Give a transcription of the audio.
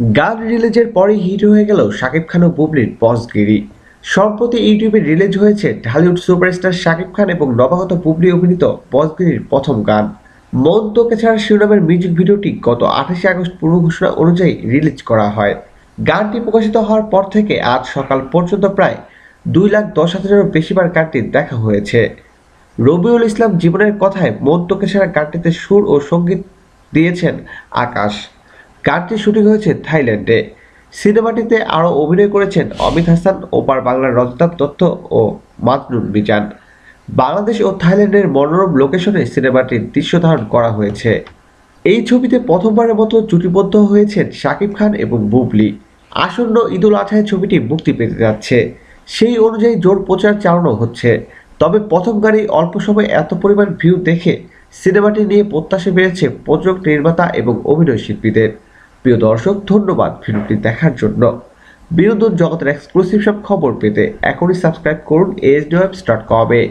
গান রিলিজের পরেই হিট হয়ে গেল শাকিব খান ও বুবলির বসগিরি। সম্প্রতি ইউটিউবে রিলিজ হয়েছে ঢালিউড সুপারস্টার শাকিব খান এবং নবাগত বুবলি অভিনীত বসগিরির প্রথম গান মন তোকে ছাড়া শিরোনামের মিউজিক ভিডিওটি গত 28 আগস্ট পূর্ব ঘোষণা অনুযায়ী রিলিজ করা হয়। গানটি প্রকাশিত হওয়ার পর থেকে আজ সকাল পর্যন্ত প্রায় 2,10,000-এরও বেশিবার গানটি দেখা হয়েছে। রবিউল ইসলাম জীবনের কথায় মন তোকে ছাড়া গানটিতে সুর ও সঙ্গীত দিয়েছেন আকাশ। গানটির শুটিং হয়েছে থাইল্যান্ডে। সিনেমাটিতে আরও অভিনয় করেছেন অমিত হাসান, ওপার বাংলার রজতাভ দত্ত ও মাজনুন মিজান। বাংলাদেশ ও থাইল্যান্ডের মনোরম লোকেশনে সিনেমাটির দৃশ্য ধারণ করা হয়েছে। এই ছবিতে প্রথমবারের মতো জুটিবদ্ধ হয়েছেন শাকিব খান এবং বুবলি। আসন্ন ঈদুল আজহায় ছবিটি মুক্তি পেতে যাচ্ছে, সেই অনুযায়ী জোর প্রচার চালানো হচ্ছে। তবে প্রথম গানেই অল্প সময়ে এত পরিমাণ ভিউ দেখে সিনেমাটি নিয়ে প্রত্যাশা বেড়েছে প্রযোজক, নির্মাতা এবং অভিনয় শিল্পীদের। প্রিয় দর্শক, ধন্যবাদ ভিডিওটি দেখার জন্য। বিনোদন জগতের এক্সক্লুসিভ সব খবর পেতে এখনই সাবস্ক্রাইব করুন ASDWebs.com-এ।